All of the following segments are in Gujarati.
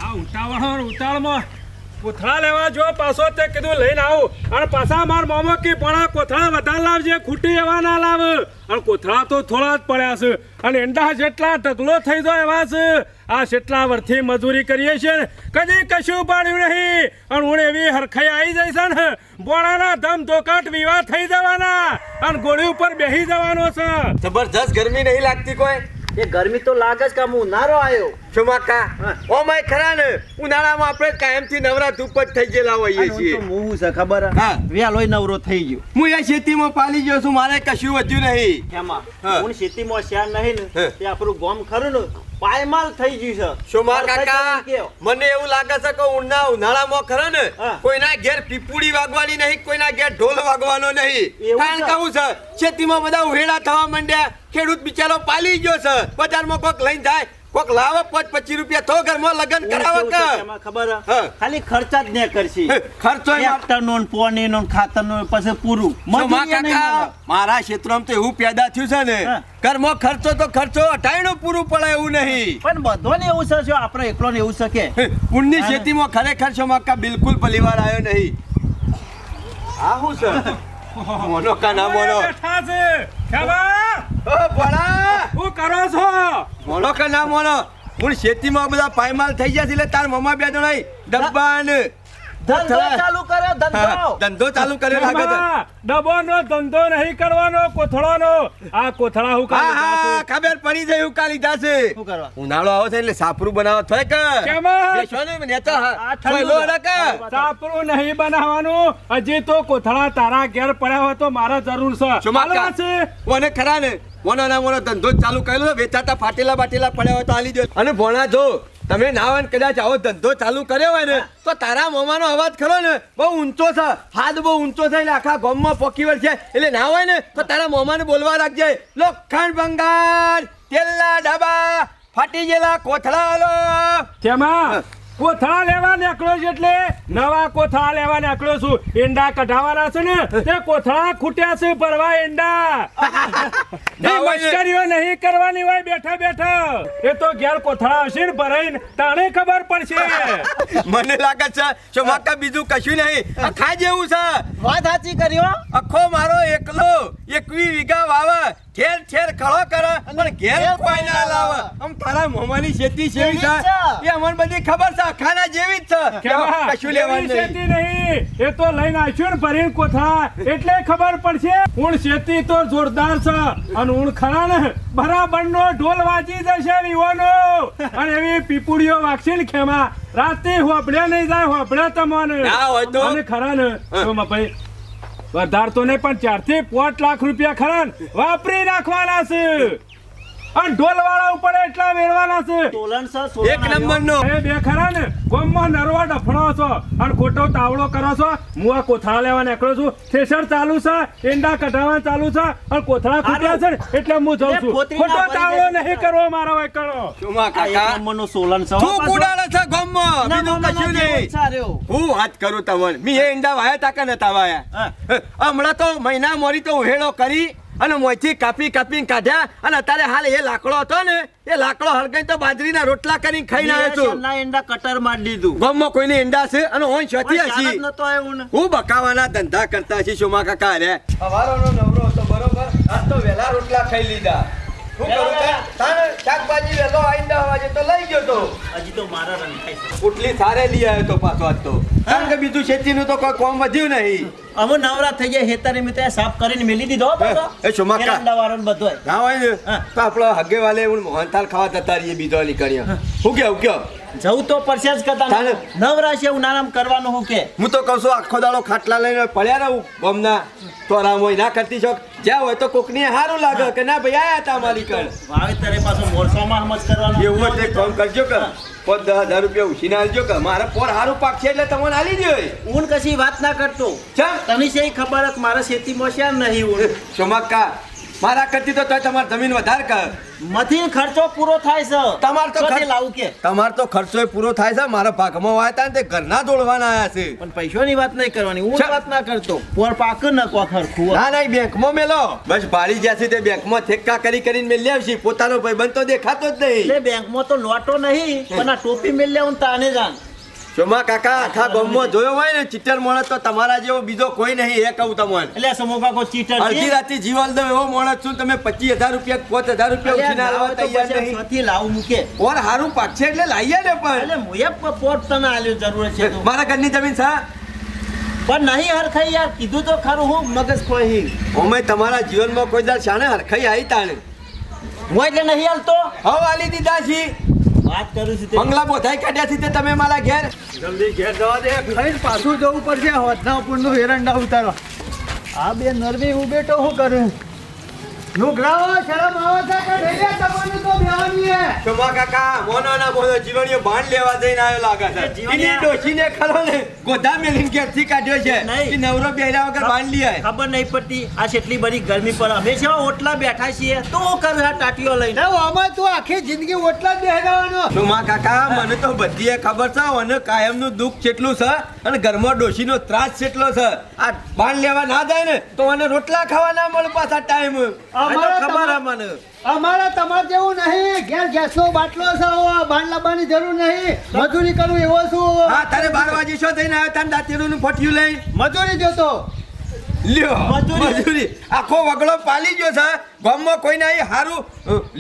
આ ઉતાવળમાં કોથળા લેવા જો પાછો તે કીધું લઈને આવું અને પાછા માર મોમો કે પણ કોથળા વધારે લાવજે ખૂટી એવા ના લાવ અને કોથળા તો થોડા જ પડ્યા છે અને એંડા જેટલા ઢગલો થઈ જાય એવા છે આ જેટલા વર્ષથી મજૂરી કરીએ છીએ ને કદી કશું પાડ્યું નહીં અને હું એવી હરખાઈ આવી જાય છે ને બોણાના ધમ ધોકાટ વિવાહ થઈ જવાના અને ગોળી ઉપર બેસી જવાનો છે જબરજસ્ત ગરમી નહીં લાગતી કોઈ એ ગરમી તો લાગે જ કામ ઉનાળો આવ્યો શુમાકા ઓ માય ખરા ને ઉનાળામાં આપણે કાયમથી નવરા ધૂપટ થઈ ગયેલા હોઈએ છીએ હું છે ખબર હા. વેલોય નવરો થઈ ગયો હું એ ખેતીમાં પાલી ગયો છું મારે કશું વધ્યું નહીં એમાં હા. હું ખેતીમાં શેર નહીં ને હા. તે આપણું ગામ ખરું ને પાયમાલ થઈ ગયું છે શુમા અરે કાકા કયો? મને એવું લાગે છે કે ઉનાળામાં ખરા ને હા. કોઈના ઘેર પીપુડી વાગવાની નહીં કોઈના ઘેર ઢોલ વાગવાનો નહીં એવું કારણ છે? કહું છે ખેતીમાં બધા ઉહેડા થવા માંડ્યા ખેડૂત બિચારો પાલી ગયો છે બજારમાં કોક લઈને જાય કોક લાવે 25 રૂપિયા તો ઘરમાં લગન કરાવે એવું કે છે એમાં ખબર હે? હા. ખાલી ખર્ચા જ ને કરશી ખર્ચો ટ્રેક્ટરનો ને પોણીનો ને ખાતરનો પછી પૂરું શુમા મજૂરી નહીં કાકા મળે. મારા ક્ષેત્રમાં તો એવું પેદા થયું છે ને હા. ઘરમાં ખર્ચો તો ખર્ચો અટાયણું પૂરું પડે એવું નહીં પણ બધોને એવું છે જો આપણે એકલો ને એવું છે કે ઊનની હા. ખેતીમાં ખરેખર શુમા કાકા બિલકુલ પલીવાર આવ્યો નહીં આ શું છે મોનો કા ના મોનો બેઠા છે ખેમા ઓ ભણા શું કરો છો મોનો કા ના મોનો હું ખેતીમાં બધા પાયમાલ થઈ ગયા છે એટલે તાર મમ્મા બે જણા ડબ્બાન ધંધો ચાલુ કર્યો ધંધો ધંધો ચાલુ કર્યો લાગે છે ખેમા, ડબ્બાનો ધંધો નહીં કરવાનો કોથળાનો આ કોથળા હું હા હા ખબર પડી જાય હું કા લીધા છે શું કરવા ઉનાળો આવે છે એટલે સાપરું બનાવવા થાય કે કેમાં? બેસો ને મને તો આ ઠંડુ પહેલો છે. રકા સાપરું નહીં બનાવવાનું હજી તો કોથળા તારા ઘેર પડ્યા હોય તો મારે જરૂર છે શુમા હાલવા કાકા છે મને ખરા ને મોનો ના મોનો ધંધો જ ચાલુ કરેલો વેચાતા ફાટેલા બાટેલા પડ્યા હોય તો આલી દો અને ભોણા જો તમે ના હોય ને કદાચ આવો ધંધો ચાલુ કર્યો હોય ને તો તારા મોમાનો અવાજ ખરો ને બહુ ઊંચો છે હાથ બહુ ઊંચો છે એટલે આખા ગામમાં પોકી વળ છે એટલે ના હોય ને તો તારા મોમાને બોલવા રાખજે લોખંડ ભંગાર તેલના ડબ્બા ફાટી ગયેલા કોથળા આલો કેમાં કોથળા લેવા નીકળ્યો છે એટલે નવા કોથળા લેવા નીકળ્યો છું એંડા કઢાવાના છે ને તે કોથળા ખૂટ્યા છે ભરવા એંડા ના હોય ને. મશ્કરીઓ નહીં કરવાની હોય બેઠા બેઠા એ તો ઘેર કોથળા હશે ને ભરાઈને તાણે ખબર પડશે મને લાગે છે ચોમાકા બીજું કશું નહીં આ ખા જેવું છે વાત સાચી કર્યો આખો મારો એકલો 21 વીઘા વાવે ઠેર ઠેર ખળો કરે પણ ઘેર કોઈ ના લાવે આમ તારા મોમાની ખેતી જેવી છે એ અમને બધી ખબર છે ખાના જેવી જ છે કેવા? કશું લેવાનું એવી નહીં શેતી નહીં એ તો લઈને આવ્યો ને ભરીને કોથળા એટલે ખબર પડશે ઊણ શેતી તો જોરદાર છે અને ઊણ ખરા ને બરાબરનો ઢોલ વાજી જશે વિવાનો અને એવી પીપુડીઓ વાગશે ને ખેમા રાતે હોબળે નહીં જાય હોબળે તમને ના હોય તો? અને ખરા ને તો ભાઈ વધાર તો નહીં પણ 4 થી 5 લાખ રૂપિયા ખરા ને વાપરી નાખવાના છે અને ઢોલ વાળા ઉપર એટલા વેરવાના છે તોલણ છે સોલણ એક આવ્યો. નંબર નો એ બે ખરા ને ગોમમાં નરવા ડફણો છો અને ખોટો તાવડો કરો છો હું આ કોથળા લેવા નીકળ્યો છું થેસર ચાલુ છે એંડા કઢાવવા ચાલુ છે અને કોથળા ખૂટ્યા છે ને એટલે હું જઉં છું પોતરી ના ખોટો ભરી તાવડો દેશે. નહીં કરવો મારો હોય કરો ચોમા આ એક કાકા નંબરનો સોલણ છે હો તું પાછો. કુડાળે છે ગામમાં ના, બીજું મામા કશું ના જેવો નહીં જ સાર્યો. હું વાત કરું તમને મી એ ઈંડા વાયા તાકા નતા વાયા હા. હમણાં તો મહિના મોરી તો ઉહેડો કરી અને મોંથી કાપી કાપીને કાઢ્યા અને અત્યારે હાલ એ લાકડો હતો ને એ લાકડો હળગાઈ તો બાજરીના રોટલા કરીને ખાઈને આવ્યો છું શેરના એંડા કટર મારી દીધું ગામમાં કોઈને ઈંડા છે અને ઓન છતી કોઈ ચાલ જ હશી નતો આવ્યો ને. હું બકાવાના ધંધા કરતા હશી શોમા કાકા રે હવારોનો નવરો હતો બરોબર આજ તો વેલા રોટલા ખાઈ લીધા હું કરું તારે શાકભાજી વેલો આઈંડા વાજે તો લઈ ગયો તો હજી તો મારા રંગ થાય છે. ઉટલી સારે લઈ આવ્યો તો પાછો આજ તો કારણ કે બીજું ખેતીનું તો કોઈ કોમ વધ્યું નહીં અમે નવરા થઈ ગયા હેતારી મિત્ર સાફ કરીને મેલી દીધો હો પાછો. એ શુમા કા. એરંડાવાળો ને બધોય. ના હોય ને હા. તો આપણો હગે વાલે હું મોહનથાળ ખાવા જતા રહીએ બીજો નીકળ્યા હું કયો જવું તો પડશે જ કરતા ચાલે. નવરા છે એવું નાનામ કરવાનું હું કે હું તો કહું છું આખો દાડો ખાટલા લઈને પડ્યા રહું ગમના તો આરામ હોય ના કરતી શોખ જ્યાં હોય તો કોકની સારું લાગે કે ના ભાઈ આયા હતા મારી કણ વાવેતરે પાછો મોરસામાં સમજ કરવાનું એવું હોય તો એક કામ કરજો કે 5,000 રૂપિયા ઉછીને આલજો કે મારે પોર સારું પાક છે એટલે તમને આલી દો ઊન કશી વાત ના કરતો ચમ તને છે ખબર કે મારા ખેતીમાં છે નહીં ઊન શોમાકા મારા કરતી તો તોય તમારે જમીન વધારે કર. મથી ખર્ચો પૂરો થાય છે તમારે તો ચોથી લાવું કે તમારે તો ખર્ચો પૂરો થાય છે. મારા ભાગમાં વાયા હતા ને તે ઘરના દોડવાના આયા છે. પણ પૈસાની વાત નહીં કરવાની હું છે. વાત ના કરતો પોર પાક ન કો ખરખું ના ના બેંકમાં મેલો બસ ભાડી જ્યાં છે તે બેંકમાં થેક્કા કરીને મેલી આવશે. પોતાનો ભાઈબંધ તો દેખાતો જ નહીં. એટલે બેંકમાં તો નોટો નહીં પણ આ ટોપી મેલ લેવું તાને જાણ શોમા કાકા આખા ગામમાં જોયો હોય ને ચીટર માણસ તો તમારા જેવો બીજો કોઈ નહીં એ કહું તમને. એટલે સમોકા કો ચીટર અડધી રાતે જીવન દો એવો માણસ છું. તમે 25,000 રૂપિયા 5,000 રૂપિયા ઉછીના લાવવા તૈયાર નહીં. ચોથી લાવું મૂકે ઓર હારું પાકશે એટલે લાવીએ ને પણ એટલે મુએ પોટ તને આલ્યો જરૂર છે તો. મારા ઘરની જમીન છે પણ નહીં હરખાઈ યાર કીધું તો ખરું હું મગજ ખોઈ ઓમે તમારા જીવનમાં કોઈ દાડ શાને હરખાઈ આવી તાણે હું એટલે નહીં હાલતો હવ આલી દીધા છે. વાત કરું છું તે બંગલા બોધાઈ કાઢ્યા છે તે તમે મારા ઘેર જલ્દી ઘેર જવા દે ખાઈને પાછું જવું પડશે હોદનાપુરનું એરંડા ઉતારવા આ બે નરવી હું બેઠો શું કરું નુકરાઓ શરમ આવે છે કે ઢેલિયા તમને તો બેવાની હે શોમા કાકા મોનો ના બોલો જીવણીઓ ભાણ લેવા જઈને આવ્યો લાગે છે. જીવણીયા- એની ડોશીને ખરો ને ગોધા મેલીને ઘેરથી કાઢ્યો છે નહીં. કે નવરો બેહરા વગર ભાણ લઈ આય. ખબર નહીં પડતી આ કેટલી બધી ગરમી પર અમે છે ઓટલા બેઠા છીએ તો હું કરું આ ટાટીઓ લઈને ના આમાં તું આખી જિંદગી ઓટલા જ બેહવાનો શોમા કાકા મને તો બધી ખબર છે અને કાયમનું દુઃખ કેટલું છે અને ઘરમાં ડોશીનો ત્રાસ કેટલો છે. આ ભાણ લેવા ના જાય ને તો મને રોટલા ખાવા ના મળે પાછા ટાઈમ. ખબર હે મને અમારા તમારે જેવું નહીં ઘેર ગેસનો બાટલો છે હવે બાણ લાવવાની જરૂર નહીં મજૂરી કરું એવો છું હા તારે 12 વાગે શું થઈને આવ્યો તાન દાંતેડું ફોટ્યું લઈ મજૂરી જોતો લ્યો મજૂરી. મજૂરી આખો વગડો પાલી ગયો છે. ગામમાં કોઈ નહીં હારું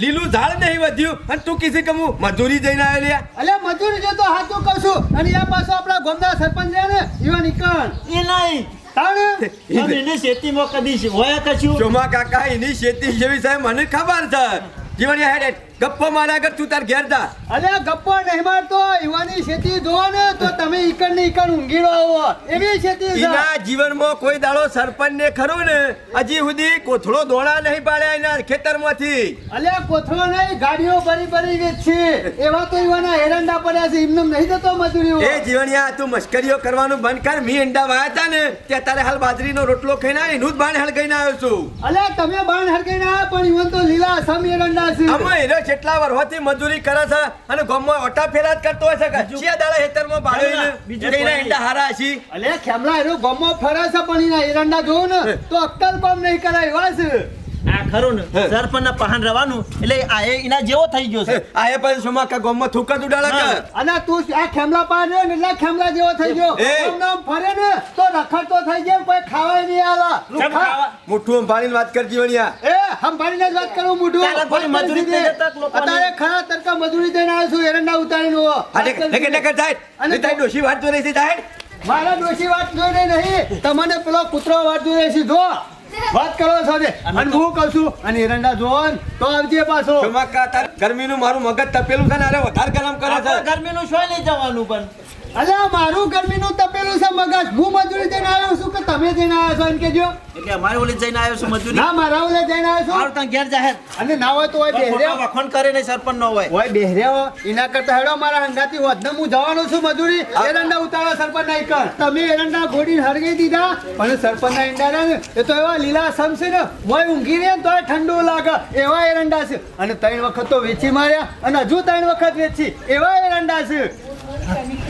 લીલું ઝાડ નહીં વધ્યું અને તું કીધી કે હું મજૂરી જઈને આવ્યો લ્યા. અલ્યા મજૂરી જોતો હાચું કહું છું અને આ પાછો આપણા ગામના સરપંચ છે ને ઈવા નીકળ એ નહીં તાણે પણ એને ખેતીમાં કદી હોય કશું શોમા કાકા એની ખેતી જેવી છે મને ખબર છે. જીવણીયા હેડ ગપ્પો મારા આગળ તું તાર ઘેર જા. અલ્યા ગપ્પો નહીં મારતો ઈવાની ખેતી જોવો ને તો તમે ઈકડ ને ઈકડ ઊંઘીડો આવો એવી ખેતી છે એના જીવનમાં કોઈ દાડો સરપંચ ને ખરું ને હજી સુધી કોથળો દોણા નહીં પાડ્યા એના ખેતરમાંથી. અલ્યા કોથળો નહીં ગાડીઓ ભરી ભરી વેચી એવા તો ઈવાના એરંડા પડ્યા છે એમને નહીં જતો મજૂરી એ જીવણિયા તું મશ્કરીઓ કરવાનું બંધ કર. મી અંડા વાયા હતા ને ત્યાં તારે હાલ બાજરીનો રોટલો ખાઈને આવ્યો એનું જ બાણ હાલ ખાઈને આવ્યો છું. અલ્યા તમે બાણ હરગાઈને આયા પણ ઈવન તો લીલા સમ એરંડા છે અમે એનો કેટલા વર્ષોથી મજૂરી કરે છે અને ગામમાં ઓટા ફેરા જ કરતો હોય છે કે ચિયા દાડા હેતરમાં બાળીને બીજું એના કોઈ ઈંડા હારા છે. અલ્યા ખેમલા એનો ગમો ફરે છે પણ એના એરંડા જોવો ને તો અક્કલ કોમ નહીં કરાય એવા છે આ ખરું ને સરપંચના પહાણ રવાનું એટલે આ એના જેવો થઈ ગયો છે આ એ પણ શોમા કા ગામમાં થૂક જ ઉડાડે કે અને તું આ ખેમલા પાર રહ્યો ને એટલે ખેમલા જેવો થઈ ગયો એ. આમ નામ ફરે ને તો રખડતો થઈ જાય કોઈ ખાવાય નહીં આલા કેમ ખાવા? મુઠ્ઠું અંબાડીને વાત કર જીવણિયા. એ હંભાળીને જ વાત કરું મોઢું તારા કોઈ મજૂરી જ નહીં જતા લોકોને. અત્યારે ખરા તડકા મજૂરી દઈને આવ્યો છું એરંડા ઉતારીને હો. આ ડેકે જાય અને અને તારી ડોશી વાત જોઈ રહી છે જાય. મારા ડોશી વાત જોઈને નહીં તમને પેલો કૂતરો વાત જોઈએ છે જો વાત કરો છો ને અને હું કહું છું અને એરંડા જોવો ને તો આવજે પાછો શોમા કા તાર ગરમીનું મારું મગજ તપેલું છે ને અરે વધારે ગરમ કરે છે. ગરમીનું શું લઈ જવાનું પણ અલ્યા મારું ગરમીનું તપેલું છે મગજ હું મજૂરી દઈને આવ્યો છું કે તમે જઈને આવ્યા છો એમ કેજો એટલે અમારે ઓલી જઈને આવ્યો છું મજૂરી ના મારા ઓલે જઈને આવ્યો મારું છું ત્યાં ઘેર જાહેર અને ના હોય તો હોય બેહર્યા વખણ કરે નહીં સરપંચ ન હોય હોય બેહર્યા એના કરતા હેડો મારા હંગાથી વધને હું જવાનો છું મજૂરી એરંડા ઉતારવા સરપંચ નહીં કર તમે એરંડા ઘોડીને હરગી દીધા પણ સરપંચના ઈંડા રહ્યા ને એ તો એવા લીલા સમ છે ને મોય ઊંઘી રહે ને તોય ઠંડુ લાગે એવા એરંડા છે અને 3 વખત તો વેચી માર્યા અને હજુ 3 વખત વેચી એવા એરંડા છે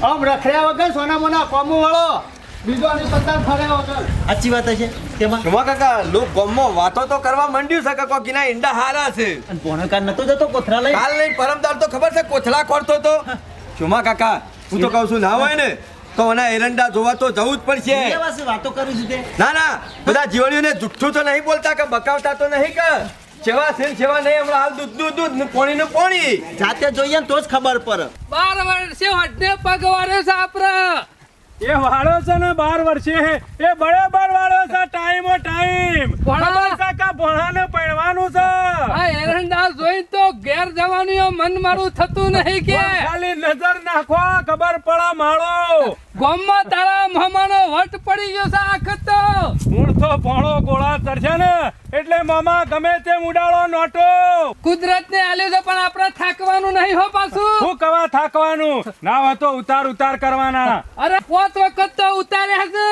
આમ રખડ્યા વગર સોના મોના કોમો વાળો બીજો આની પતંગ ફર્યા વગર સાચી વાત છે તેમાં શોમા કાકા લોક ગામમાં વાતો તો કરવા માંડ્યું છે કે કોકીના ઈંડા હારા છે. અને ભોણકાર નતો જતો કોથરા લઈ કાલ નહીં પરમદાર તો ખબર છે કોથળા ખોરતો તો. શોમા કાકા હું તો કહું છું ના હોય ને તો એના એરંડા જોવા તો જવું જ પડશે. એવા છે વાતો કરું છું તે ના ના બધા જીવણીઓને જુઠ્ઠું તો નહીં બોલતા કે બકાવતા તો નહીં કે સેવા છે ને સેવા નહીં હમણાં હાલ દૂધ ને પાણીનું પાણી. જાતે જોઈએ ને તો જ ખબર પડે 12 વર્ષે હડને પગવાડે સાપરે એ વાળો છે ને 12 વર્ષે એ બરાબર વાળો છે ટાઈમ ભણા. ખબર છે કે ભણાને પરણવાનું છે આ એરંડા જોઈ તો ઘેર જવાનું મન મારું થતું નહીં કે ખાલી નજર નાખો ખબર પડે માળો ગામમાં તારા મામાનો વટ પડી ગયો છે આખત તો મૂળ તો ભોણો ગોળા તરશે ને એટલે મામા ગમે તે ઉડાડો નોટો કુદરત ને આલ્યું છે પણ આપણે થાકવાનું નહીં હો પાછું શું કવા થાકવાનું ના હોય તો ઉતાર કરવાના અરે 5 વખત તો ઉતાર્યા છે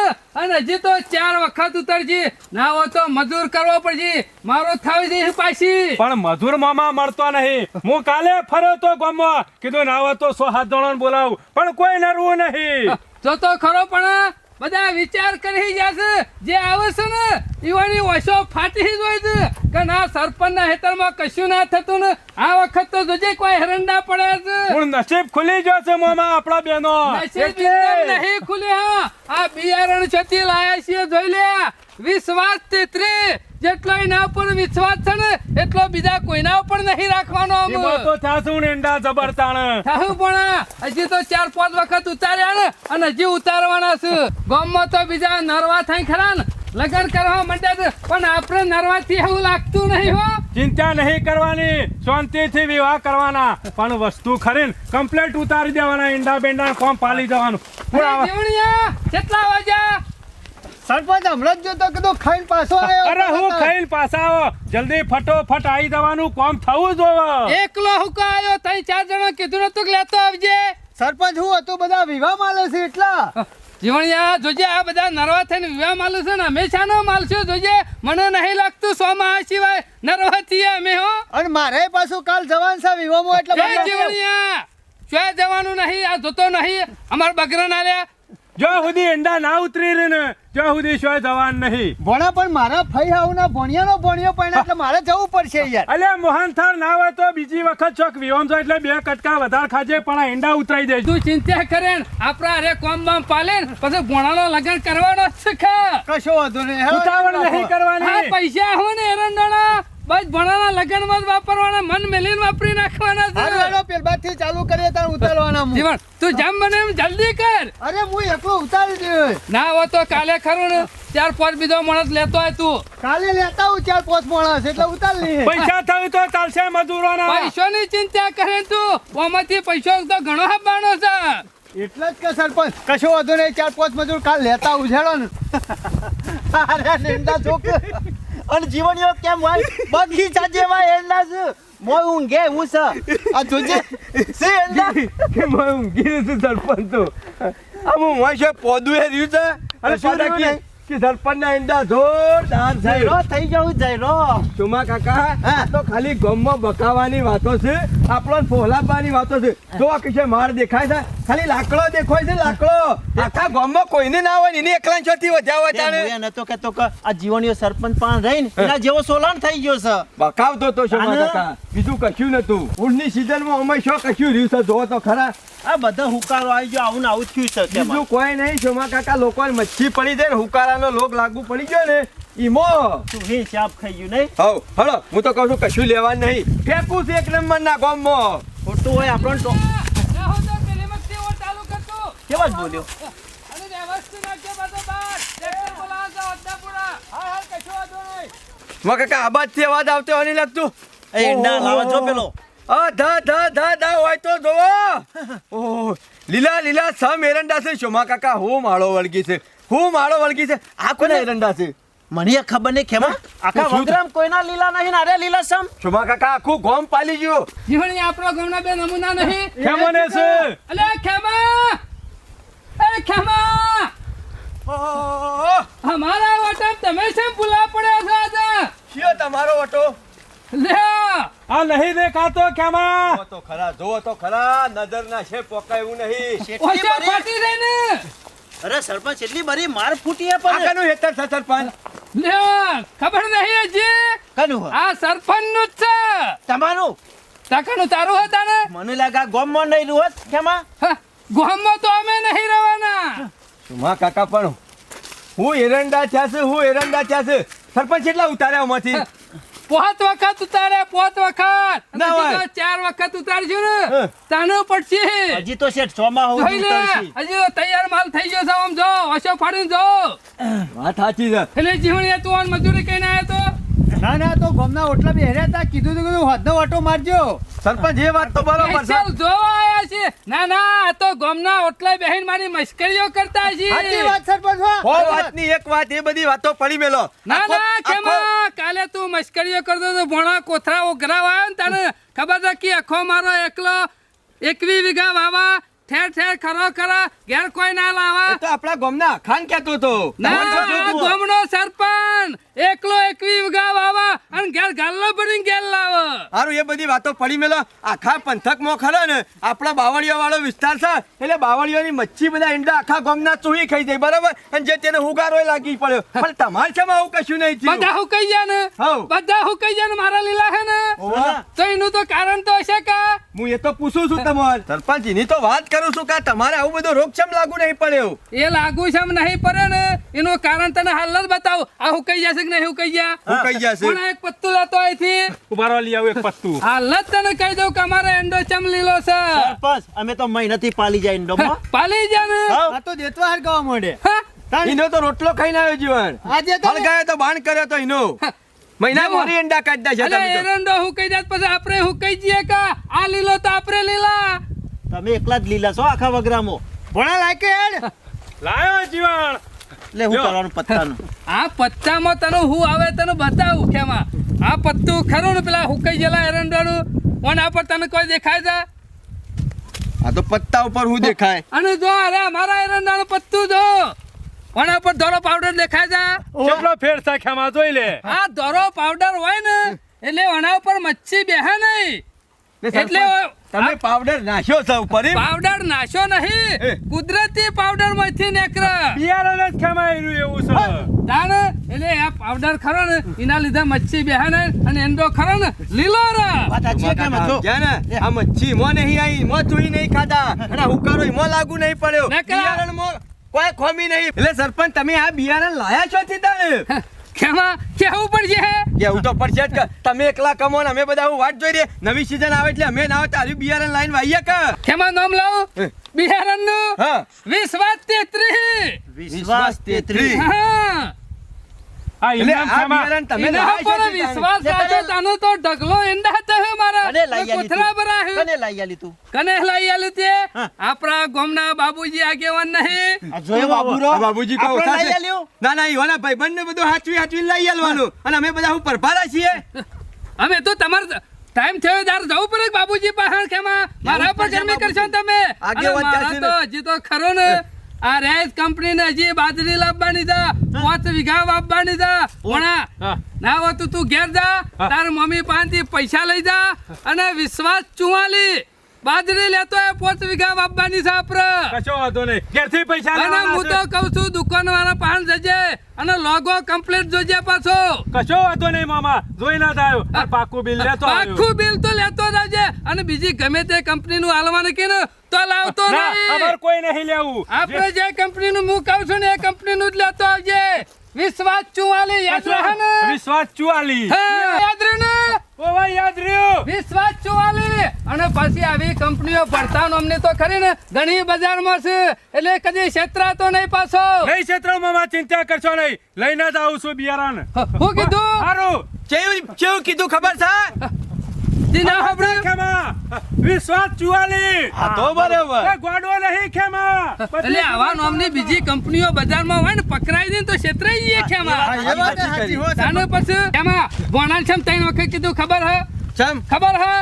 અને હજી તો 4 વખત ઉતરજી ના હોય તો મજૂર કરવો પડશે મારો થાવી જઈશ પાછી પણ મજૂર મામા મળતો નહીં હું કાલે ફર્યો તો ગામમાં કીધું ના હોય તો 100 હાથ જણાને બોલાવું પણ કોઈ નરવું નહીં જો તો ખરો પણ બધા વિચાર કરી જશે જે આવે છે ને ઈવાની ઓછો ફાટી જ હોય છે કે ના સરપંચના હેતરમાં કશું ના થતું ને આ વખત તો જોજે કોઈ હરંડા પડ્યા છે પણ નસીબ ખુલી જશે મામા આપણા બેનો નસીબ એકદમ નહીં ખુલ્યા આ બિયારણ છતી લાયા છીએ જોઈ લે વિશ્વાસ 33 જેટલો એના ઉપર વિશ્વાસ છે ને એટલો બીજા કોઈના ઉપર નહીં રાખવાનો એમાં તો થાશું ને એંડા જબરતાણ થાહું પણ હજી તો 4-5 વખત ઉતાર્યા ને અને હજી ઉતારવાના છે ગામમાં તો બીજા નરવા થઈ ખરા ને લગન કરવા માંડ્યા છે પણ આપણે નરવાથી એવું લાગતું નહીં હો ચિંતા નહીં કરવાની શાંતિથી વિવાહ કરવાના પણ વસ્તુ ખરીને કમ્પ્લેટ ઉતારી દેવાના ઈંડા બેંડા કોમ પાલી જવાનું અરે જીવણિયા કેટલા વાગ્યા સરપંચ હમણાં જ જોતો કીધું ખાઈને પાછો આવ્યો અરે હું ખાઈને પાછા આવો જલ્દી ફટોફટ આવી જવાનું કોમ થવું જોવે એકલો હુકા આવ્યો તઈ 4 જણા કીધું નતું કે લેતો આવજે સરપંચ હું હતું બધા વિવાહ માલે છે એટલા જીવણિયા જોજે આ બધા નરવા થઈને વિવાહ માલું છે ને હંમેશાનો માલશું જોજે મને નહીં લાગતું 100 માં સિવાય નરવા થઈએ અમે હો અને મારે પાછું કાલ જવાન છે વિવાહમાં એટલે જય જીવણિયા શું જવાનું નહીં આ જોતો નહીં અમાર બગરા ના લ્યા જો સુધી ઈંડા ના ઉતરી રે ને જો સુધી શોય જવાન નહીં ભણા પણ મારા ફઈ હાઉના ભણિયાનો ભણ્યો પણ એટલે મારે જવું પડશે યાર અલ્યા મોહનથાળ ના હોય તો બીજી વખત ચોક વિહોમ જો એટલે 2 કટકા વધારે ખાજે પણ આ ઈંડા ઉતરાઈ દેજો તું ચિંતા કરે ને આપણા અરે કોમ બામ પાલે ને પછી ભોણાનો લગન કરવાનો જ છે ખા કશો વાંધો નહીં ઉતાવળ નહીં આ કરવાની પૈસા હો ને એરંડોના બસ ભણાના લગનમાં જ વાપરવાના મન મેલીને વાપરી નાખવાના હારું છે હેડો પેલબાથી ચાલુ કરીએ તાર ઉતારવાના હું જીવણ તું જેમ બને એમ જલ્દી કર અરે હું એકલો ઉતારી દે ના હો તો કાલે ખરું ને 4-5 બીજો માણસ લેતો હોય તું કાલે લેતા હું 4-5 માણસ એટલે ઉતાર લઈએ પૈસા થયું તો ચાલશે મજૂરોના પૈસાની ચિંતા કરે તું ઓમાંથી પૈસો તો ઘણો આપવાનો છે એટલે જ કે સરપંચ કશો વાંધો નહીં 4-5 મજૂર કાલ લેતા ઉછેડો ને અરે નિંદા છોક અને જીવણીઓ કેમ હોય બગીચા જેવા એરંડા છે મોય ઊંઘે હું છે આ જોજે સે એરંડા કે હું ઊંઘી છું સરપંચ તો આમ હું છે પોદું એ રહ્યું છે અને શું પાછા રહ્યું કે સરપંચના ઈંડા જોરદાર છે જયરો થઈ જાઉં જયરો ચોમા કાકા આ તો ખાલી ગમમાં બકાવાની વાતો છે આપણો ફોલાવવાની વાતો છે જો કે માર દેખાય છે ખાલી લાકડો દેખાય છે લાકડો આખા ગમમાં કોઈને ના હોય ને એને એકલા છોથી વધાવે તાણે હું નતો કેતો કે આ જીવણીઓ સરપંચ પણ રહીને એના જેવો સોલાણ થઈ ગયો છે બકાવતો તો ચોમા આને? કાકા બીજું કશું નતું ઊંટની સિઝનમાં અમે શું કશું રહ્યું છે જો તો ખરા આ બધા હુકારો આવી ગયો આવું ને આવું થયું છે બીજું તેમાં કોઈ નહીં ચોમા કાકા લોકોને મચ્છી પડી જાય ને હુકારાનો લોક લાગુ પડી ગયો ને ઈમો તું હે ચાપ ખાઈ ગયું નહીં હવ હળો હું તો કહું છું કશું લેવાનું નહીં ફેંકું છે 1 નંબરના ગમમાં ખોટું હોય આપણને તો ના હો તો પેલી મસ્તી ઓ ચાલુ કરતો કેવા જ બોલ્યો અને વ્યવસ્થિત નાખજો બધો બાર ટ્રેક્ટર બોલાવજો અડધાપુરા હા કશો વાંધો નહીં માં કાકા આબાદથી અવાજ આવતો હોય નહીં લાગતું એ ના લાવા જો પેલો આ ધા હોય તો જોવો ઓહ લીલા લીલા સમ એરંડા છે શોમા કાકા હું માળો વળગી છે આ કોને એરંડા છે મને ખબર નહીં ખેમા આખા શું વગરામ કોઈના લીલા નહીં ને અરે લીલા સમ શોમા કાકા આખું ગોમ પાલી ગયો જીવણી આપણો ગામના બે નમૂના નહીં કેમોને છે અલે ખેમા એ ખેમા ઓહ, અમારા વટમ તમે કેમ ભૂલા પડ્યા છો આજે શિયો તમારો ઓટો લે આ નહીં દેખાતો કેમાં જોવો તો ખરા જોવો તો ખરા નજર ના છે પોકાયું નહીં ઓછા ફાટી જાય ને અરે સરપંચ એટલી બધી માર ફૂટી હે પણ કાકાનું હેતર છે સરપંચ લે ખબર નહીં હજી કનું હે? આ સરપંચ નું જ છે તમારું તાકાનું તારું હતા ને મને લાગે આ ગોમમાં નહીં રહ્યું હોત ખેમા ગોમમાં તો અમે નહીં રહેવાના શોમા કાકા પણ હું એરંડા થયા છે સરપંચ કેટલા ઉતાર્યા આમાંથી 5 વખત ઉતારે 5 વખત ના હોય. 4 વખત ઉતારજો ને તાનું પડશે હજી તો શેઠ 6 માં જોઈ લે હજી તો તૈયાર માલ થઈ ગયો છે આમ જો ઓછો ફાડીને જો વાત સાચી છે એટલે જીવણીએ તું આન મજૂરી કઈને આવ્યો તો ના ના તો ગમના ઓટલા બેહર્યા હતા કીધું તો કીધું હોદનો ઓટો મારજો સરપંચ એ વાત તો બરોબર છે સ્પેશિયલ જોવા આયા છે. ના ના આ તો ગામના ઓટલા બેહીન મારી મશ્કરીઓ કરતા છે. સાચી વાત સરપંચ હો વાતની એક વાત એ બધી વાતો પડી મેલો ના આખો- ના આખો- કેમાં કાલે તું મશ્કરીઓ કરતો તો ભોણા કોથરા ઉઘરાવા આવ્યો ને તને ખબર છે કે આખો મારો એકલો 21 વીઘા વાવા ઠેર ઠેર ખરો ખરા ઘેર કોઈ ના લાવા. એ તો આપણા ગામના અખાન કહેતો હતો ના ગામનો સરપંચ એકલો 21 વીઘા વાવા અને ઘેર ગાલ્લો ભરીને ઘેર લાવે. હારું એ બધી વાતો પડી મેલો આખા પંથકમાં ખરો ને આપણા બાવળિયા વાળો વિસ્તાર છે એટલે બાવળિયાની મચ્છી બધા ઈંડા આખા ગામના ચૂહી ખાઈ જાય બરાબર અને જે તેને હુગારો લાગી પડ્યો પણ તમારે છે આવું કશું નહીં થયું બધા હુકાઈ જાય ને હઉ. બધા હુકાઈ જાય ને મારા લીલા હે ને તો એનું તો કારણ તો હશે કા. હું એ તો પૂછું છું તમારે સરપંચ એની તો વાત કરું છું કે તમારે આવું બધું રોગચામ લાગુ નહીં પડ્યો એ લાગુ છે એમ નહીં પડે ને એનું કારણ તને હાલ જ બતાવું. આ હુકાઈ જશે કે નહીં હુકાઈ ગયા? હું કહી જશે પણ એક પત્તું લેતો અહીંથી ઉભા રહો, લઈ આવું એક પત્તું. હાલ જ તને કહી દઉં કે અમારો એંડો ચમ લીલો છે. સરપંચ અમે તો મહિનાથી પાલી જાય ઇન્ડોમાં પાલી જા ને. આ તો દેતવા હરગાવા માંડે હા? એનો તો રોટલો ખાઈને આવ્યો જીવન આજે તો હળગાયો તો બાણ કર્યો તો એનો મહિના મોરી ઈંડા કાઢતા છે અલે તમે તો. એરંડો હુકાઈ જાય પછી આપણે હુકાઈ જઈએ કા? આ લીલો તો આપણે લીલા. તમે એકલા જ લીલા છો આખા વગરામાં ભણા લાગે હેડ લાયો જીવણ. એટલે હું કરવાનું પત્તાનું આ પત્તામાં તને હું આવે તને બતાવું કેમાં. આ પત્તું ખરું ને પેલા હુકાઈ ગયેલા એરંડાનું ઓના પર તને કોઈ દેખાય છે? આ તો પત્તા ઉપર હું દેખાય અને જો અરે મારા એરંડાનું પત્તું જો ઓના પર ધોરો પાવડર દેખાય છે. કેટલો ફેર થાય ખેમા જોઈ લે. આ ધોરો પાવડર હોય ને એટલે ઓના ઉપર મચ્છી બેહે નહીં. ને એટલે સરપંચ, તમે પાવડર નાખ્યો છે ઉપર એમ? પાવડર નાશો નહીં, કુદરતી પાવડર માંથી નીકળે. બિયારણ જ ખેમાયેલું એવું છે. તાણ એટલે આ પાવડર ખરો ને એના લીધે મચ્છી બેહે નહીં અને એંડો ખરો ને લીલો રે. વાત સાચી છે કે જો જ્યાં ને આ મચ્છી મો નહીં આવી મો ચૂઈ નહીં ખાધા અને આ હુકારો મો લાગુ નહીં પડ્યો ના કરા. બિયારણમાં કોઈ ખોમી નહીં એટલે સરપંચ તમે આ બિયારણ લાયા છો થી તાણે કેમાં કેવું પડશે? એવું તો પડશે જ કે તમે એકલા કમો ને અમે બધા હું વાટ જોઈ રહી નવી સીઝન આવે એટલે અમે ના આવે તારું બિયારણ લાઈન વાઈએ કે કેમાં નામ લાવું? બિહારનું હા 20 વિશ્વાસ 33 હા આ એટલે ઇનામ આ ખેમા. બિયારણ તમે એના લાયા છો પર થી તાણે. વિશ્વાસ રાખો તાનો તો ઢગલો એંડા હતા હે મારા. કને લાઈ આલી કોથળા ભરા હે. કને લાઈ આલી તું કને લાઈ આલું તે? હા. આપણા ગામના બાબુજી આગેવાન નહીં. આ જોયો બાબુરો આ બાબુજી કહો આપણે સાચે. લાઈ આલ્યું? ના ના ઈવાના ભાઈબંધ ને બધું હાચવી લઈ આલવાનું અને અમે બધા હું પરભારા છીએ અમે તો તમારે ટાઈમ થયો તાર જવું પડે કે બાબુજી પાસે કેમાં મારા પર ગરમી કરશો ને તમે. આગેવાન અને મારા ત્યાંથી તો હજી તો ખરો ને આ રેસ કંપની ને હજી બાજરી લાવવાની છે 5 વીઘા વાવવાની છે. ઓણા હા. ના હોય તો તું ઘેર જા તાર મમ્મી પાસેથી પૈસા લઈ જા અને વિશ્વાસ 44 બાજરી લેતો એ 5 વીઘા વાવવાની છે આપણે. કશો વાંધો નહીં. ઘેરથી પૈસા અને લેવાના હું છે. તો કહું છું દુકાન વાળા પાસે જજે અને લોગો કમ્પ્લીટ જોજે પાછો. કશો વાંધો નહીં મામા. જોઈ ના થાય પણ પાકું બિલ લેતો આવ્યો. આખું બિલ તો લેતો જજે અને બીજી ગમે તે કંપની નું હાલવાનું કે ને તો લાવતો ના, નહીં. અમારે કોઈ નહીં લેવું. આપણે જે કંપની નું હું કહું છું ને એ કંપની નું જ લેતો આવજે. વિશ્વાસ 44 યાદ રહે ને? વિશ્વાસ 44. હા, યાદ રહે ને? ઓવા યાદ રહ્યું. વિશ્વાસ 44 અને પછી આવી કંપનીઓ ભરતા અમને તો ખરી ને ઘણી બજારમાં છે એટલે કદી છેતરાતો નહીં પાછો. નહીં ક્ષેત્રો મામા ચિંતા કરશો નહીં. લઈને જ આવું છું બિયારણ. હું કીધું? સારું. કેવું કીધું ખબર છે જી ના સાંભળ્યું? ખેમા વિશ્વાસ 44. હા તો બરાબર એ ગોડો નહીં ખેમા. એટલે આવા નામની બીજી કંપનીઓ બજારમાં હોય ને પકડાઈ દે ને તો છેતરાઈ જઈએ ખેમા. એ વાત સાચી હો તાને પછી એમાં ભોણાલ છે 3 વખત કીધું ખબર હે? ચમ ખબર હે?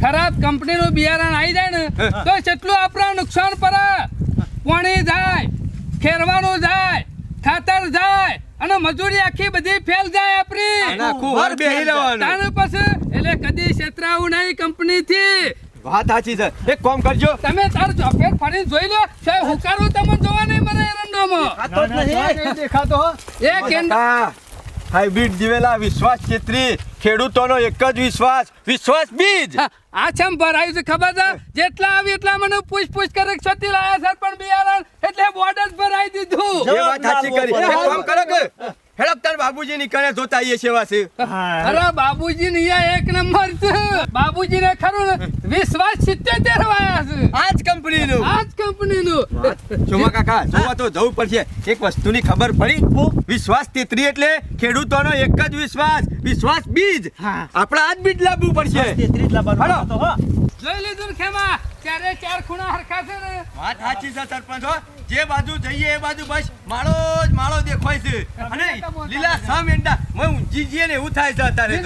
ખરાબ કંપનીનું બિયારણ આવી જાય ને તો કેટલું આપણા નુકસાન પડે. પાણી જાય, ખેરવાનું જાય, ખાતર જાય અને મજૂરી આખી બધી ફેલ જાય આપણી. આખું વર બેહી રહેવાનું તાને પછી એટલે કદી છેતરાવું નહીં કંપનીથી. વાત સાચી છે એક કામ કરજો તમે તાર ચોફેર ફરીને જોઈ લો સાહેબ હુકારું તમને જોવા નહીં મળે એરંડોમાં. આ તો જ નહીં નહીં દેખાતો હો એક એંડા હા હાઇબ્રિડ દિવેલા વિશ્વાસ 33 ખેડૂતોનો એક જ વિશ્વાસ બીજ આ ચમ ભરાયું છે ખબર છે? જેટલા આવી એટલા મને પૂછ કરે કે છતી લાયા સર પણ બિયારણ એટલે બોર્ડ જ ભરાઈ દીધું. એ વાત સાચી કરી એક કામ કરો કે હેડો તાર બાબુજી નીકળે જોતા આવીએ સેવા છે અરે બાબુજી ને એક નંબર છે. બાબુજી ને ખરું ને વિશ્વાસ 77 વાયા છે. આજ કંપનીનું આ જ કંપનીનું. સોમા કાકા જોવા તો જવું પડશે. એક વસ્તુની ખબર પડી વિશ્વાસ 33 એટલે ખેડૂતોનો એક જ વિશ્વાસ બીજ. હા. આપણે આ જ બીજ લાવવું પડશે. 33 લાવવાનું હાલો. હતો, હો. જોઈ લીધું ને ખેમા ચારે ચાર ખૂણા હરખા છે ને. વાત સાચી છે સરપંચ હો. જે બાજુ જઈએ એ બાજુ બસ માળો જ માળો દેખાય છે અને લીલા સમ એંડા মই ઊંઘી જઈએ ને એવું થાય છે અત્યારે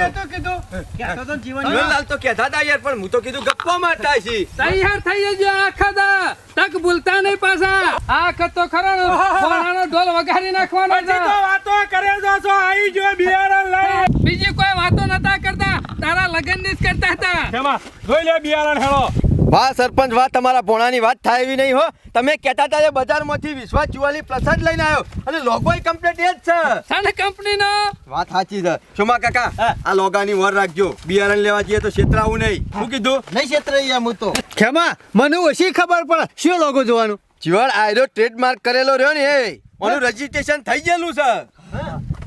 તો. કહેતો તો જીવન જીવનલાલ તો કહેતા હતા યાર પણ હું તો કીધું ગપ્પો મારતા છે. તૈયાર થઈ જજો આખા દા. તક ભૂલતા નહીં પાછા. આ ખતો ખરો ને ઘોડાનો ઢોલ વગાડી નાખવાનો હજી તો છે. વાતો કરે છો આવી જો બિયારણ લઈ બીજી કોઈ વાતો નતા કરતા. તારા લગનની જ કરતા હતા. ખેમા જોઈ લે બિયારણ હેળો. વાહ સરપંચ વાહ, તમારા ભોણાની વાત થાય એવી નહીં હો. તમે કહેતા હતા એ બજારમાંથી વિશ્વાસ ચુવાલી પ્રસાદ લઈને આવ્યો અને લોગોય કમ્પ્લીટ એ જ છે. સન કંપનીનો વાત સાચી છે. સોમા કાકા આ લોગાની વર રાખજો. બિયારણ લેવા જઈએ તો છેતરાવું નહીં. શું કીધું? નહીં છેતરાઈ હું તો ખેમા મને ઓછી ખબર પડે શું લોગો જોવાનું જીવન આયરો ટ્રેડમાર્ક કરેલો રહ્યો ને એ ઓનું રજીસ્ટ્રેશન થઈ ગયેલું છે.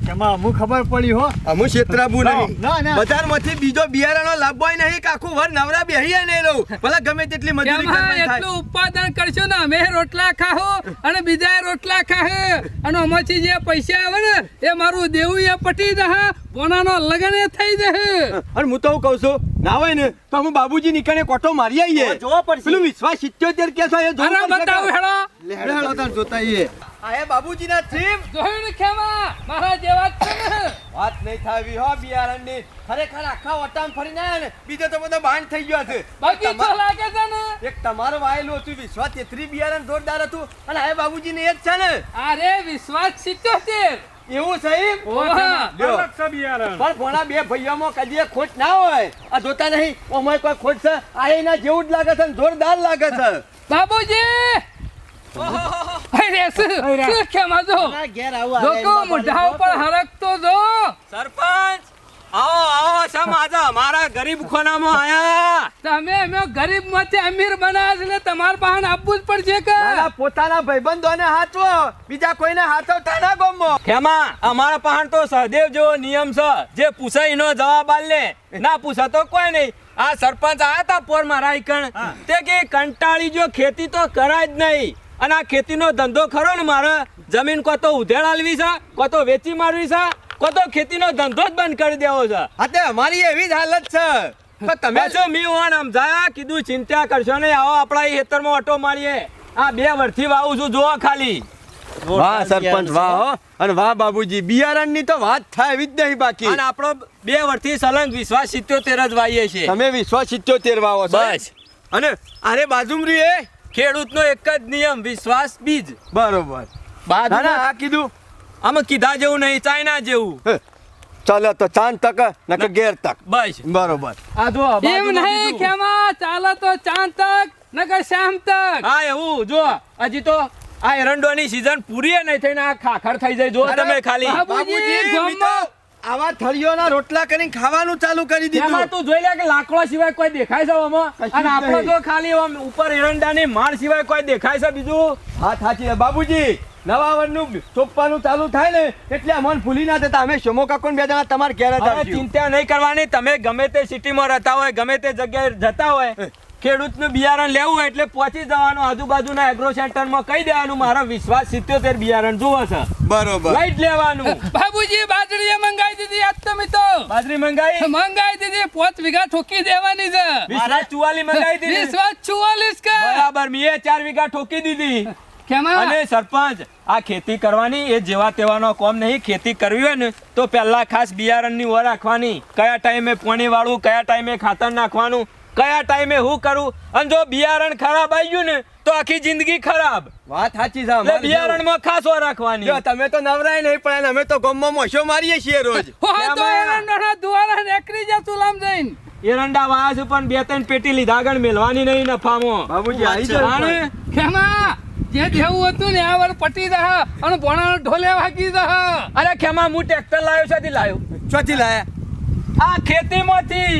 ખેમા હું ખબર પડી હો અમુ છેતરાવું નહીં. ના. બજારમાંથી બીજો બિયારણો લાવવાય નહીં કે આખું વર નવરા બેહીએ નહીં રહું. ભલે ગમે તેટલી મજૂરી એમાં કરવાની થાય. એટલું ઉત્પાદન કરશો ને અમે રોટલા ખાહો અને બીજા રોટલા ખાહે અને આમાંથી જે પૈસા આવે ને એ મારું દેવું એ પટી દે. પોનાનો લગન એ થઈ જશે. અને હું તો હું કહું છું ના હોય ને તો અમે બાબુજી નીકળે કોટો મારી આવીએ. જોવા પડશે. પેલું વિશ્વાસ 77 કે છે એ જોવું અરે પડશે. બતાવું હેડો. લેડો તાર જોતા આઈએ. આ એ બાબુજીના થીમ જોયું ને ખેમા મારા જેવા જ છે ને. વાત નહીં થાવી હો બિયારણની. ખરેખર આખા વટામ ફરીને આયા ને બીજો તો બધો બાંધ થઈ ગયો છે. બગીચો લાગે છે ને. એક તમારો વાયેલું હતું વિશ્વાસ 33 બિયારણ જોરદાર હતું અને આ બાબુજી ને એ જ છે ને અરે વિશ્વાસ 77. એવું સાહેબ ઓહા. લ્યો. અલગ છે બિયારણ. પણ કોના બે ભાઈઓમાં કદી ખોટ ના હોય. આ જોતા નહીં ઓમાં કોઈ ખોટ છે. આ એના જેવું જ લાગે છે ને જોરદાર લાગે છે. બાબુજી અરે શું ખેમા જો ના ઘેર આવું લોકો મોઢા ઉપર હરકતો જો. સરપંચ આવો સમ આજે અમારા ગરીબ ખોનામાં આયા. તમે અમે ગરીબ માંથી અમીર બનાવ્યા છે એટલે તમારે પાસે આપવું જ પડશે કે તારા પોતાના ભાઈબંધોને હાચવો બીજા કોઈને હાચવતા ના ગમો. ખેમા અમારા પાસે તો સહદેવ જેવો નિયમ છે જે પૂછે એનો જવાબ આલ લે ના પૂછે તો કોઈ નહીં. આ સરપંચ આયા તા પોર મારા ઈકણ તે કે કંટાળી જો ખેતી તો કરાય જ નહીં અને આ ખેતીનો ધંધો ખરો ને મારે જમીન કો તો ઉધેડ આલવી છે કો તો વેચી મારવી છે કો તો ખેતીનો ધંધો જ બંધ કરી દેવો છે. હા તે અમારી એવી જ હાલત છે. પણ તમે તમે શું મી ઓન સમજાયા કીધું ચિંતા કરશો નહીં આવો આપણા એ ખેતરમાં ઓટો મારીએ. આ 2 વર્ષથી વાવું છું જોવા ખાલી. વાહ સરપંચ વાહ હો અને વાહ બાબુજી બિયારણની તો વાત થાય એવી જ નહીં બાકી. અને આપણો 2 વર્ષથી સલંગ વિશ્વાસ 77 જ વાઈએ છે. તમે વિશ્વાસ 77 વાવો છો બસ અને અરે બાજુમાં રહ્યું એ ખેડૂતનો એક જ નિયમ વિશ્વાસ બીજ. બરોબર. બાજુ ના આ કીધું આમાં કીધા જેવું નહીં ચાઇના જેવું. ચાલો તો ચાંદ તક નકર ગેર તક. બસ બરોબર. આ જો એમ બાજુમાં નહીં બીજું. ખેમા ચાલે તો ચાંદ તક નકર શામ તક. હા એવું જો હજી તો આ એરંડોની સીઝન પૂરી ય નહીં થઈને આ ખાખર થઈ જાય જો અરે, તમે ખાલી. બાબુજી, બાબુજી મેં તો આવા થળીઓના રોટલા કરીને ખાવાનું ચાલુ કરી એમાં દીધું. તું જોઈ લે કે લાકડો સિવાય કોઈ દેખાય છે આમાં કશું અને જ આપણો નહીં. તો ખાલી આમ ઉપર એરંડાની માળ સિવાય કોઈ દેખાય છે બીજું. હા સાચી છે. બાબુજી નવા વર્ષનું ચોપ્પાનું ચાલુ થાય ને એટલે અમને ભૂલી ના દેતા. અમે શમો કાકો બે જણા તમારે ઘેર જ હવે આવશું. ચિંતા નહીં કરવાની. તમે ગમે તે સિટીમાં રહેતા હોય ગમે તે જગ્યાએ જતા હોય ખેડૂતનું બિયારણ લેવું હોય એટલે પહોંચી જવાનું આજુબાજુના એગ્રો સેન્ટરમાં કહી દેવાનું મારા વિશ્વાસ 77 બિયારણ જોવે છે બરોબર. લઈ જ લેવાનું. બાબુજી બાજરી મંગાઈ દીધી આજ તમે તો બાજરી મંગાઈ મંગાઈ દીધી 5 વીઘા ઠોકી દેવાની છે. વિશ્વાસ 44 મંગાઈ દીધી. વિશ્વાસ 44 કે બરાબર મેં 4 વીઘા ઠોકી દીધી. ખેમા અને સરપંચ આ ખેતી કરવાની એ જેવા તેવાનો કોમ નહીં. ખેતી કરવી હોય ને તો પહેલા ખાસ બિયારણની ઓર રાખવાની. કયા ટાઈમે પાણી વાળવું કયા ટાઈમે ખાતર નાખવાનું કયા ટાઈમે હું કરું અને જો બિયારણ ખરાબ આવી ગયું ને તો આખી જિંદગી ખરાબ. વાત સાચી છે. એટલે અમારી બિયારણમાં ખાસ ઓર રાખવાની. જો તમે તો નવરાય નહીં પણ અમે તો ગમમાં મોશો મારીએ છીએ રોજ. હોય તો ખેમા. એરંડાના દુવારા નેકરી જા સુલામ જઈને. એરંડા વાયા છે પણ 2-3 પેટી લીધા આગળ મેલવાની નહીં નફામાં. બાબુજી આવી જાઓ. જાણે ખેમા જે દેવું હતું ને આ વાર પટી દહ અને ભોણાનો ઢોલે વાગી દહ. અરે ખેમા હું ટ્રેક્ટર લાવ્યો છે લાવ્યો ચોથી લાયા. આ ખેતીમાંથી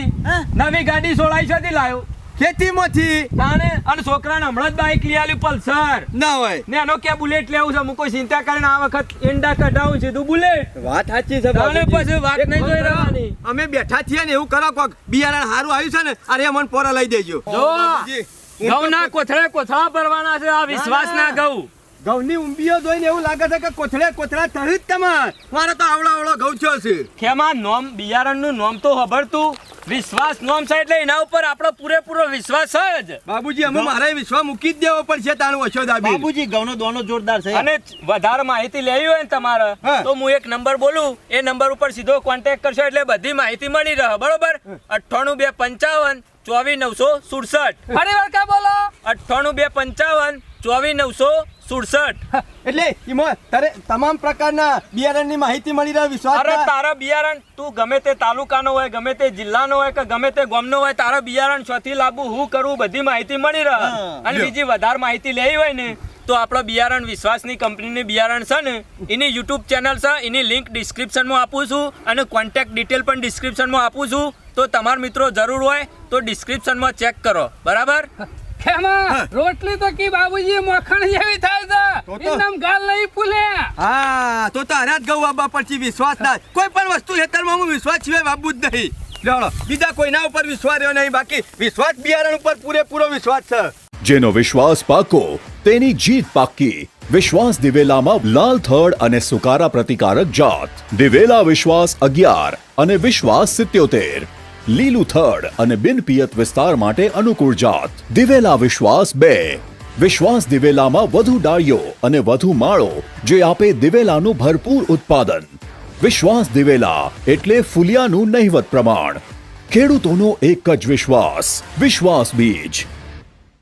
નવી ગાડી સોળાઈ છે લાવ્યો. ખેતીમાંથી તાણે અને છોકરાને હમણાં જ બાઈક લઈ આલ્યું પલ્સર ના હોય. ને એનો કે બુલેટ લેવું છે હું કોઈ ચિંતા કરીને આ વખત ઈંડા કઢાવું છે તું બુલેટ વાત સાચી છે તાણે બાપુજી. પછી વાત એક નહીં કામ જોઈ કરો. રહેવાની. અમે બેઠા છીએ ને એવું કરો કોક બિયારણ સારું આવ્યું છે ને અરે મને પોરા લઈ દેજો. જો બાપુજી, ઘઉંના કોથળા ભરવાના છે આ વિશ્વાસના ઘઉં ઘઉંની ઊંબીઓ જોઈને એવું લાગે છે કે કોથળા તળી જ તમાર. મારે તો આવડો ઘઉં થયો છે. ખેમાં નોમ બિયારણનું નોમ તો ખબરતું વિશ્વાસ નોમ છે એટલે એના ઉપર આપણો પૂરેપૂરો વિશ્વાસ છે જ બાબુજી અમે મારે વિશ્વાસ મૂકી જ દેવો પડશે તારું ઓછો દાબી. બાબુજી ઘઉંનો દોનો જોરદાર છે અને વધારે માહિતી લેવી હોય ને તમારે હા. તો હું એક નંબર બોલું એ નંબર ઉપર સીધો કોન્ટેક્ટ કરશો એટલે બધી માહિતી મળી રહે બરોબર 98 255 24 967 ફરી વાર કા બોલો 98 255 24 967 એટલે એમાં તારે તમામ પ્રકારના બિયારણની માહિતી મળી રહે વિશ્વાસ. અરે તારા બિયારણ તું ગમે તે તાલુકાનો હોય ગમે તે જિલ્લાનો હોય કે ગમે તે ગામનો હોય તારા બિયારણ છોથી લાવવું હું કરવું બધી માહિતી મળી રહે અને બીજી વધારે માહિતી લેવી હોય ને તો આપણો બિયારણ વિશ્વાસની કંપનીની બિયારણ છે ને એની યુટ્યુબ ચેનલ છે એની લિંક ડિસ્ક્રિપ્શનમાં આપું છું અને કોન્ટેક્ટ ડિટેલ પણ ડિસ્ક્રિપ્શનમાં આપું છું તો તમારા મિત્રો જરૂર હોય તો ડિસ્ક્રિપ્શનમાં ચેક કરો બરાબર ખેમા રોટલી તો કી બાબુજી મખણ જેવી થાય તો છે તો. એમ ગાલ નહીં ફૂલ્યા હા તો તારા જ ઘઉં આપવા પડશે વિશ્વાસ ના કોઈ પણ વસ્તુ હેતરમાં હું વિશ્વાસ સિવાય વાપવું જ નહીં. ચાલો બીજા કોઈના ઉપર વિશ્વાસ રહ્યો નહીં બાકી વિશ્વાસ બિયારણ ઉપર પૂરેપૂરો વિશ્વાસ છે. જેનો વિશ્વાસ પાકો તેની જીત પાક્કી. વિશ્વાસ દિવેલામાં લાલ થડ અને સુકારા પ્રતિકારક જાત દિવેલા વિશ્વાસ 11 અને વિશ્વાસ 77 લીલું થડ અને બિનપિયત વિસ્તાર માટે અનુકૂળ જાત દિવેલા વિશ્વાસ 2 વિશ્વાસ દિવેલામાં વધુ ડાળીઓ અને વધુ માળો જે આપે દિવેલાનું ભરપૂર ઉત્પાદન. વિશ્વાસ દિવેલા એટલે ફુલિયાનું નહિવત પ્રમાણ. ખેડૂતોનો એક જ વિશ્વાસ બીજ.